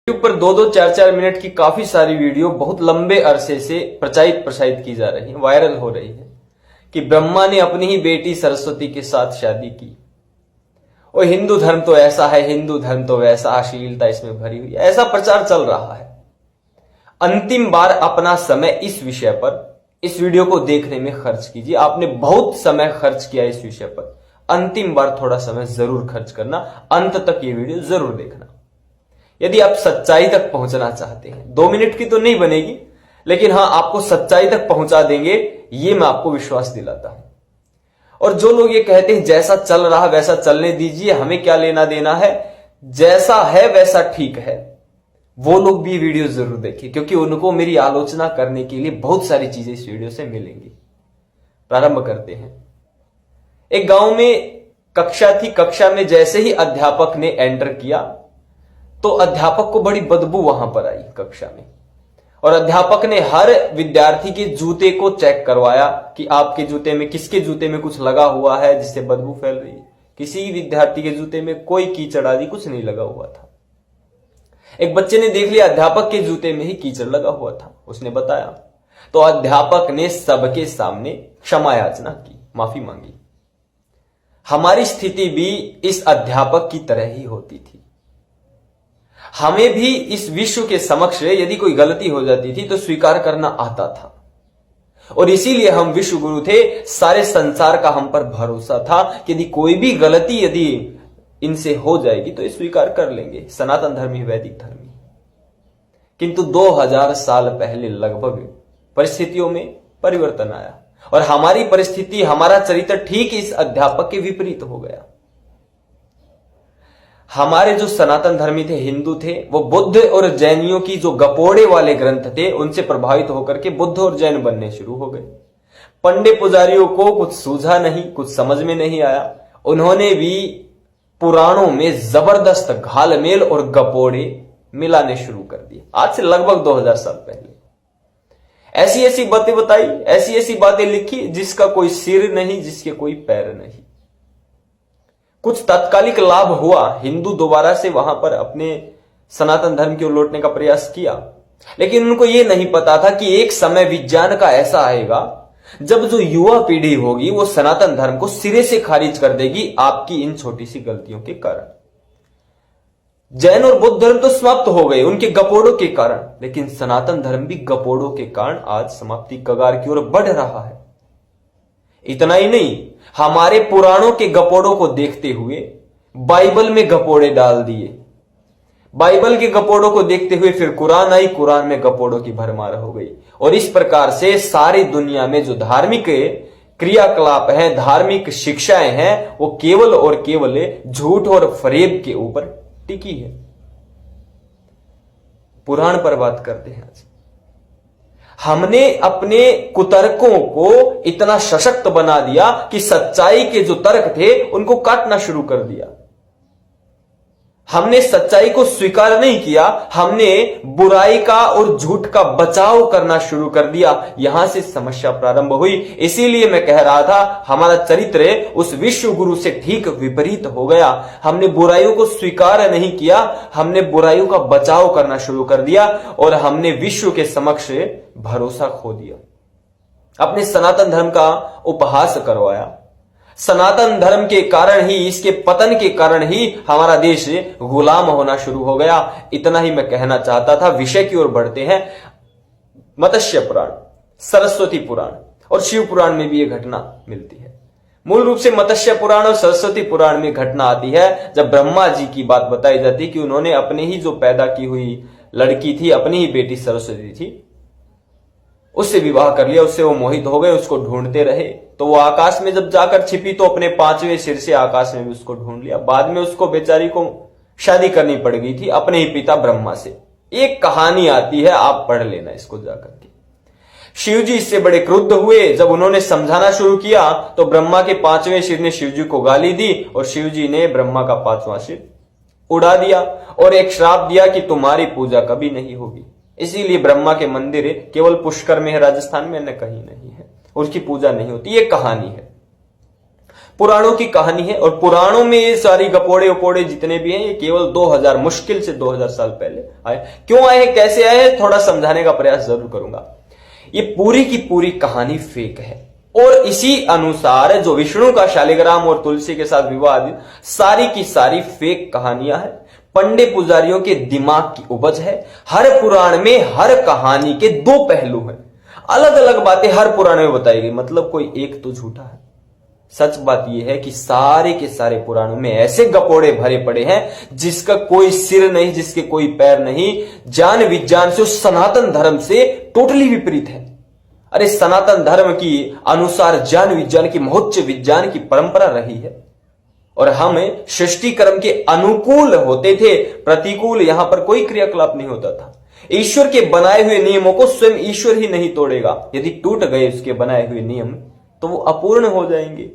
YouTube पर 2-2, 4-4 minute की काफी सारी वीडियो बहुत लंबे अरसे से प्रसारित की जा रही है, वायरल हो रही है कि ब्रह्मा ने अपनी ही बेटी सरस्वती के साथ शादी की और हिंदू धर्म तो ऐसा है, हिंदू धर्म तो वैसा, अश्लीलता इसमें भरी हुई है, ऐसा प्रचार चल रहा है। अंतिम बार अपना समय इस विषय पर, इस वीडियो को देखने में खर्च कीजिए। आपने बहुत समय खर्च किया इस विषय पर, अंतिम बार थोड़ा समय जरूर खर्च करना, अंत तक ये वीडियो जरूर देखना यदि आप सच्चाई तक पहुंचना चाहते हैं। 2 मिनट की तो नहीं बनेगी, लेकिन हां, आपको सच्चाई तक पहुंचा देंगे, ये मैं आपको विश्वास दिलाता हूं। और जो लोग ये कहते हैं जैसा चल रहा वैसा चलने दीजिए, हमें क्या लेना देना है, जैसा है वैसा ठीक है, वो लोग भी वीडियो जरूर देखें, क्योंकि उनको मेरी आलोचना करने के लिए बहुत सारी चीजें इस वीडियो से मिलेंगी। प्रारंभ करते हैं। एक गांव में कक्षा थी, कक्षा में जैसे ही अध्यापक ने एंटर किया तो अध्यापक को बड़ी बदबू वहां पर आई कक्षा में, और अध्यापक ने हर विद्यार्थी के जूते को चेक करवाया कि आपके जूते में, किसके जूते में कुछ लगा हुआ है जिससे बदबू फैल रही है। किसी विद्यार्थी के जूते में कोई कीचड़ आदि कुछ नहीं लगा हुआ था। एक बच्चे ने देख लिया अध्यापक के जूते में ही कीचड़ लगा हुआ था, उसने बताया, तो अध्यापक ने सबके सामने क्षमा याचना की, माफी मांगी। हमारी स्थिति भी इस अध्यापक की तरह ही होती थी। हमें भी इस विश्व के समक्ष यदि कोई गलती हो जाती थी तो स्वीकार करना आता था, और इसीलिए हम विश्व गुरु थे। सारे संसार का हम पर भरोसा था कि यदि कोई भी गलती यदि इनसे हो जाएगी तो ये स्वीकार कर लेंगे, सनातन धर्मी, वैदिक धर्मी। किंतु 2000 साल पहले लगभग परिस्थितियों में परिवर्तन आया और हमारी परिस्थिति, हमारा चरित्र ठीक इस अध्यापक के विपरीत हो गया। हमारे जो सनातन धर्मी थे, हिंदू थे, वो बुद्ध और जैनियों की जो गपोड़े वाले ग्रंथ थे उनसे प्रभावित होकर के बुद्ध और जैन बनने शुरू हो गए। पंडित पुजारियों को कुछ सूझा नहीं, कुछ समझ में नहीं आया। उन्होंने भी पुराणों में जबरदस्त घालमेल और गपोड़े मिलाने शुरू कर दिए। आज से लगभग 2000 साल पहले ऐसी ऐसी बातें बताई, ऐसी ऐसी बातें लिखी जिसका कोई सिर नहीं, जिसके कोई पैर नहीं। कुछ तात्कालिक लाभ हुआ, हिंदू दोबारा से वहां पर अपने सनातन धर्म की ओर लौटने का प्रयास किया, लेकिन उनको यह नहीं पता था कि एक समय विज्ञान का ऐसा आएगा जब जो युवा पीढ़ी होगी वो सनातन धर्म को सिरे से खारिज कर देगी आपकी इन छोटी सी गलतियों के कारण। जैन और बौद्ध धर्म तो समाप्त हो गए उनके गपोड़ों के कारण, लेकिन सनातन धर्म भी गपोड़ों के कारण आज समाप्ति कगार की ओर बढ़ रहा है। इतना ही नहीं, हमारे पुराणों के गपोड़ों को देखते हुए बाइबल में गपोड़े डाल दिए। बाइबल के गपोड़ों को देखते हुए फिर कुरान आई, कुरान में गपोड़ों की भरमार हो गई। और इस प्रकार से सारी दुनिया में जो धार्मिक क्रियाकलाप हैं, धार्मिक शिक्षाएं हैं, वो केवल और केवल झूठ और फरेब के ऊपर टिकी है। पुराण पर बात करते हैं। आज हमने अपने कुतर्कों को इतना सशक्त बना दिया कि सच्चाई के जो तर्क थे उनको काटना शुरू कर दिया। हमने सच्चाई को स्वीकार नहीं किया, हमने बुराई का और झूठ का बचाव करना शुरू कर दिया। यहां से समस्या प्रारंभ हुई। इसीलिए मैं कह रहा था हमारा चरित्र उस विश्व गुरु से ठीक विपरीत हो गया। हमने बुराइयों को स्वीकार नहीं किया, हमने बुराइयों का बचाव करना शुरू कर दिया और हमने विश्व के समक्ष भरोसा खो दिया। अपने सनातन धर्म का उपहास करवाया। सनातन धर्म के कारण ही, इसके पतन के कारण ही हमारा देश गुलाम होना शुरू हो गया। इतना ही मैं कहना चाहता था। विषय की ओर बढ़ते हैं। मत्स्य पुराण, सरस्वती पुराण और शिव पुराण में भी यह घटना मिलती है। मूल रूप से मत्स्य पुराण और सरस्वती पुराण में घटना आती है जब ब्रह्मा जी की बात बताई जाती है कि उन्होंने अपने ही जो पैदा की हुई लड़की थी, अपनी ही बेटी सरस्वती थी, उससे विवाह कर लिया। उससे वो मोहित हो गए, उसको ढूंढते रहे। तो वो आकाश में जब जाकर छिपी तो अपने 5वें सिर से आकाश में भी उसको ढूंढ लिया। बाद में उसको बेचारी को शादी करनी पड़ गई थी अपने ही पिता ब्रह्मा से। एक कहानी आती है, आप पढ़ लेना इसको जाकर के। शिव जी इससे बड़े क्रुद्ध हुए। जब उन्होंने समझाना शुरू किया तो ब्रह्मा के 5वें सिर ने शिव जी को गाली दी और शिव जी ने ब्रह्मा का 5वां सिर उड़ा दिया और एक श्राप दिया कि तुम्हारी पूजा कभी नहीं होगी। इसीलिए ब्रह्मा के मंदिर केवल पुष्कर में है, राजस्थान में अन्य कहीं नहीं है, उसकी पूजा नहीं होती। ये कहानी है। पुराणों की कहानी है। और पुराणों में ये सारी गपोड़े उपोड़े जितने भी हैं ये केवल 2000 मुश्किल से 2000 साल पहले आए। क्यों आए, कैसे आए, थोड़ा समझाने का प्रयास जरूर करूंगा। ये पूरी की पूरी कहानी फेक है और इसी अनुसार जो विष्णु का शालिग्राम और तुलसी के साथ विवाद, सारी की सारी फेक कहानियां हैं, पंडित पुजारियों के दिमाग की उपज है। हर पुराण में हर कहानी के दो पहलू हैं, अलग अलग बातें हर पुराण में बताई गई, मतलब कोई एक तो झूठा है। सच बात यह है कि सारे के सारे पुराणों में ऐसे गपोड़े भरे पड़े हैं जिसका कोई सिर नहीं, जिसके कोई पैर नहीं, ज्ञान विज्ञान से, उस सनातन धर्म से टोटली विपरीत है। अरे सनातन धर्म की अनुसार ज्ञान विज्ञान की मोक्ष विज्ञान की परंपरा रही है और हम सृष्टि कर्म के अनुकूल होते थे, प्रतिकूल यहां पर कोई क्रियाकलाप नहीं होता था। ईश्वर के बनाए हुए नियमों को स्वयं ईश्वर ही नहीं तोड़ेगा। यदि टूट गए उसके बनाए हुए नियम तो वो अपूर्ण हो जाएंगे,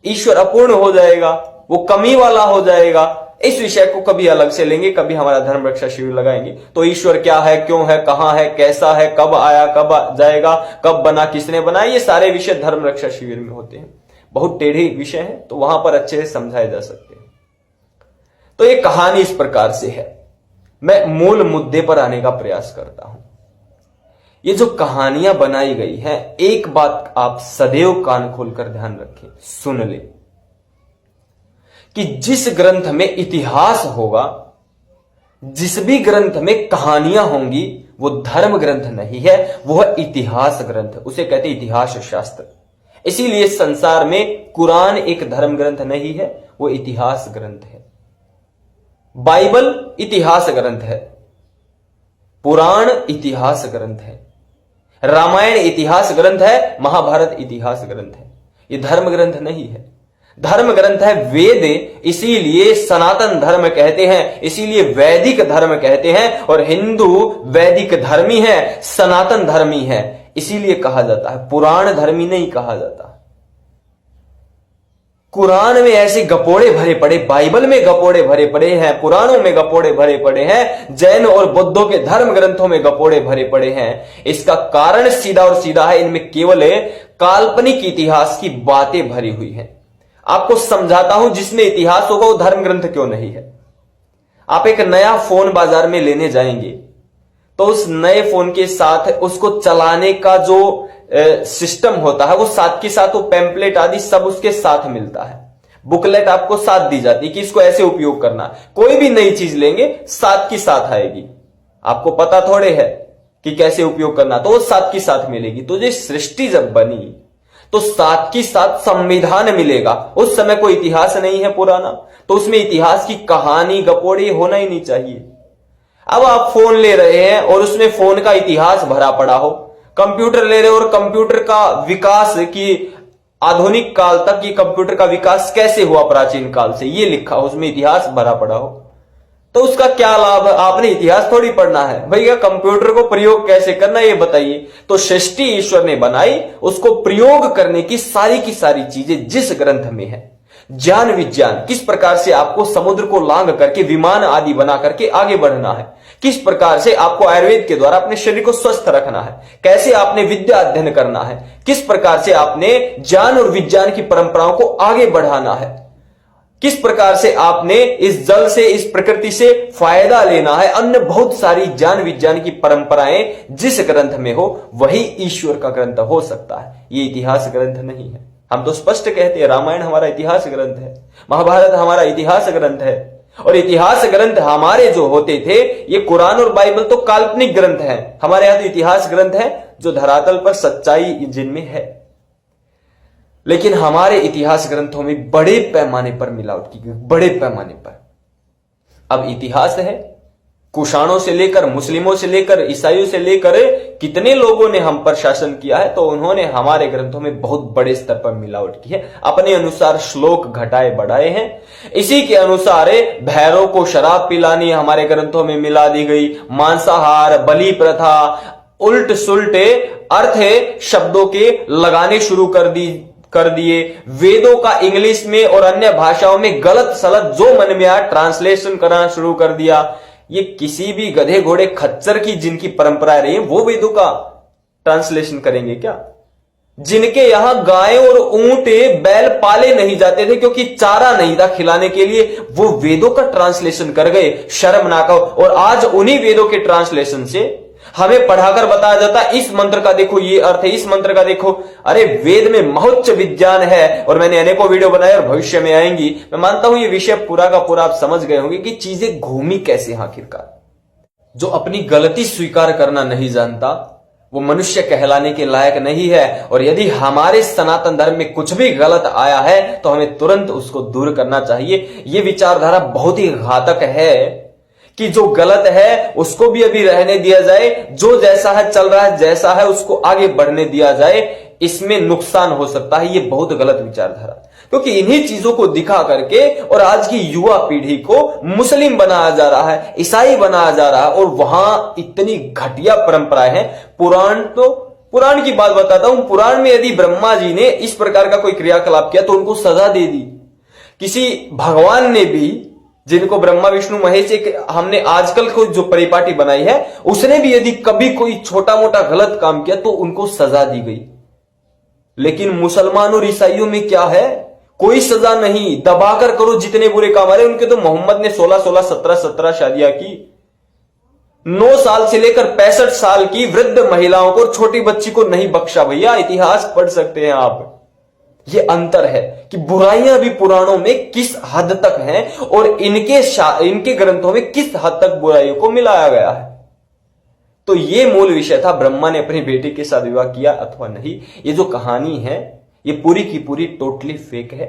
ईश्वर अपूर्ण हो जाएगा, वो कमी वाला हो जाएगा। इस विषय को कभी अलग से लेंगे, कभी हमारा धर्म रक्षा शिविर लगाएंगे तो ईश्वर क्या है, क्यों है, कहां है, कैसा है, कब आया, कब जाएगा, कब बना, किसने बनाया, ये सारे विषय धर्म रक्षा शिविर में होते हैं। बहुत टेढ़े विषय हैं तो वहां पर अच्छे से समझाए जा सकते हैं। तो ये कहानी इस प्रकार से है। मैं मूल मुद्दे पर आने का प्रयास करता हूं। ये जो कहानियां बनाई गई हैं, एक बात आप सदैव कान खोलकर ध्यान रखें, सुन ले कि जिस ग्रंथ में इतिहास होगा, जिस भी ग्रंथ में कहानियां होंगी, वो धर्म ग्रंथ नहीं है, वो है इतिहास ग्रंथ। उसे कहते हैं इतिहास शास्त्र। इसीलिए संसार में कुरान एक धर्म ग्रंथ नहीं है, वो इतिहास ग्रंथ है। बाइबल इतिहास ग्रंथ है, पुराण इतिहास ग्रंथ है, रामायण इतिहास ग्रंथ है, महाभारत इतिहास ग्रंथ है। ये धर्म ग्रंथ नहीं है। धर्म ग्रंथ है वेद, इसीलिए सनातन धर्म कहते हैं, इसीलिए वैदिक धर्म कहते हैं। और हिंदू वैदिक धर्मी है, सनातन धर्मी है, इसीलिए कहा जाता है, पुराण धर्मी नहीं कहा जाता। कुरान में ऐसे गपोड़े भरे पड़े, बाइबल में गपोड़े भरे पड़े हैं, पुराणों में गपोड़े भरे पड़े हैं, जैन और बौद्धों के धर्म ग्रंथों में गपोड़े भरे पड़े हैं। इसका कारण सीधा और सीधा है, इनमें केवल काल्पनिक इतिहास की बातें भरी हुई हैं। आपको समझाता हूं, जिसमें इतिहास होगा वो धर्म ग्रंथ क्यों नहीं है। आप एक नया फोन बाजार में लेने जाएंगे तो उस नए फोन के साथ उसको चलाने का जो सिस्टम होता है वो साथ के साथ, वो पैम्पलेट आदि सब उसके साथ मिलता है, बुकलेट आपको साथ दी जाती है कि इसको ऐसे उपयोग करना। कोई भी नई चीज लेंगे साथ की साथ आएगी, आपको पता थोड़े है कि कैसे उपयोग करना, तो वो साथ की साथ मिलेगी। तो ये सृष्टि जब बनी तो साथ की साथ संविधान मिलेगा। उस समय कोई इतिहास नहीं है पुराना, तो उसमें इतिहास की कहानी गपोड़ी होना ही नहीं चाहिए। अब आप फोन ले रहे हैं और उसमें फोन का इतिहास भरा पड़ा हो, कंप्यूटर ले रहे हो और कंप्यूटर का विकास की आधुनिक काल तक ये कंप्यूटर का विकास कैसे हुआ प्राचीन काल से, ये लिखा हो, उसमें इतिहास भरा पड़ा हो, तो उसका क्या लाभ। आपने इतिहास थोड़ी पढ़ना है भैया, कंप्यूटर को प्रयोग कैसे करना ये बताइए। तो सृष्टि ईश्वर ने बनाई, उसको प्रयोग करने की सारी चीजें जिस ग्रंथ में है, ज्ञान विज्ञान, किस प्रकार से आपको समुद्र को लांघ करके विमान आदि बना करके आगे बढ़ना है, किस प्रकार से आपको आयुर्वेद के द्वारा अपने शरीर को स्वस्थ रखना है, कैसे आपने विद्या अध्ययन करना है, किस प्रकार से आपने ज्ञान और विज्ञान की परंपराओं को आगे बढ़ाना है, किस प्रकार से आपने इस जल से, इस प्रकृति से फायदा लेना है, अन्य बहुत सारी ज्ञान विज्ञान की परंपराएं जिस ग्रंथ में हो वही ईश्वर का ग्रंथ हो सकता है। ये इतिहास ग्रंथ नहीं है। हम तो स्पष्ट कहते हैं रामायण हमारा इतिहास ग्रंथ है, महाभारत हमारा इतिहास ग्रंथ है। और इतिहास ग्रंथ हमारे जो होते थे, ये कुरान और बाइबल तो काल्पनिक ग्रंथ है, हमारे यहां तो इतिहास ग्रंथ है जो धरातल पर सच्चाई जिनमें है। लेकिन हमारे इतिहास ग्रंथों में बड़े पैमाने पर मिलावट की गई, बड़े पैमाने पर। अब इतिहास है, कुषाणों से लेकर, मुस्लिमों से लेकर, ईसाइयों से लेकर कितने लोगों ने हम पर शासन किया है, तो उन्होंने हमारे ग्रंथों में बहुत बड़े स्तर पर मिलावट की है, अपने अनुसार श्लोक घटाए बढ़ाए हैं। इसी के अनुसार भैरव को शराब पिलानी हमारे ग्रंथों में मिला दी गई, मांसाहार, बलि प्रथा, उल्ट सुल्टे अर्थ शब्दों के लगाने शुरू कर दिए, वेदों का इंग्लिश में और अन्य भाषाओं में गलत सलत जो मन में आया ट्रांसलेशन करना शुरू कर दिया। ये किसी भी गधे घोड़े खच्चर की जिनकी परंपरा रही है वो वेदों का ट्रांसलेशन करेंगे क्या? जिनके यहां गायें और ऊंट बैल पाले नहीं जाते थे क्योंकि चारा नहीं था खिलाने के लिए, वो वेदों का ट्रांसलेशन कर गए, शर्मनाक। और आज उन्हीं वेदों के ट्रांसलेशन से हमें पढ़ाकर बताया जाता है इस मंत्र का देखो ये अर्थ है, इस मंत्र का देखो। अरे वेद में महोच्च विज्ञान है और मैंने अनेकों वीडियो बनाए और भविष्य में आएंगी। मैं मानता हूं ये विषय पूरा का पूरा आप समझ गए होंगे कि चीजें घूमी कैसे आखिरकार। जो अपनी गलती स्वीकार करना नहीं जानता वो मनुष्य कहलाने के लायक नहीं है। और यदि हमारे सनातन धर्म में कुछ भी गलत आया है तो हमें तुरंत उसको दूर करना चाहिए। ये विचारधारा बहुत ही घातक है कि जो गलत है उसको भी अभी रहने दिया जाए, जो जैसा है चल रहा है जैसा है उसको आगे बढ़ने दिया जाए, इसमें नुकसान हो सकता है। ये बहुत गलत विचारधारा, क्योंकि इन्हीं चीजों को दिखा करके और आज की युवा पीढ़ी को मुस्लिम बनाया जा रहा है, ईसाई बनाया जा रहा है। और वहां इतनी घटिया परंपराएं हैं। पुराण की बात बताता हूं। पुराण में यदि ब्रह्मा जी ने इस प्रकार का कोई क्रियाकलाप किया तो उनको सजा दे दी। किसी भगवान ने भी, जिनको ब्रह्मा विष्णु महेश एक हमने आजकल को जो परिपाटी बनाई है, उसने भी यदि कभी कोई छोटा मोटा गलत काम किया तो उनको सजा दी गई। लेकिन मुसलमान और ईसाइयों में क्या है? कोई सजा नहीं, दबाकर करो जितने बुरे काम आ रहे। उनके तो मोहम्मद ने 16-16, 17-17 शादियां की। 9 साल से लेकर 65 साल की वृद्ध महिलाओं को, छोटी बच्ची को नहीं बख्शा। भैया इतिहास पढ़ सकते हैं आप। ये अंतर है कि बुराइयां भी पुराणों में किस हद तक हैं और इनके ग्रंथों में किस हद तक बुराइयों को मिलाया गया है। तो ये मूल विषय था, ब्रह्मा ने अपनी बेटी के साथ विवाह किया अथवा नहीं। ये जो कहानी है ये पूरी की पूरी टोटली फेक है,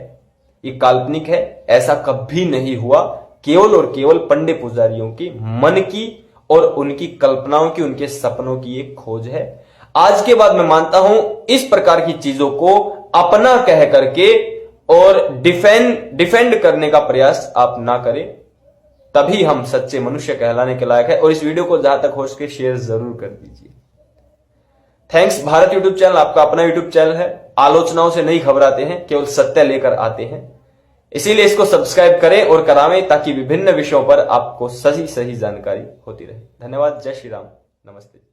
ये काल्पनिक है, ऐसा कभी नहीं हुआ। केवल और केवल पंडित पुजारियों की मन की और उनकी कल्पनाओं की, उनके सपनों की एक खोज है। आज के बाद मैं मानता हूं इस प्रकार की चीजों को अपना कह करके और डिफेंड करने का प्रयास आप ना करें, तभी हम सच्चे मनुष्य कहलाने के लायक है। और इस वीडियो को जहां तक हो सके शेयर जरूर कर दीजिए। थैंक्स। भारत यूट्यूब चैनल आपका अपना यूट्यूब चैनल है। आलोचनाओं से नहीं घबराते हैं, केवल सत्य लेकर आते हैं। इसीलिए इसको सब्सक्राइब करें और करावें ताकि विभिन्न विषयों पर आपको सही जानकारी होती रहे। धन्यवाद। जय श्री राम। नमस्ते।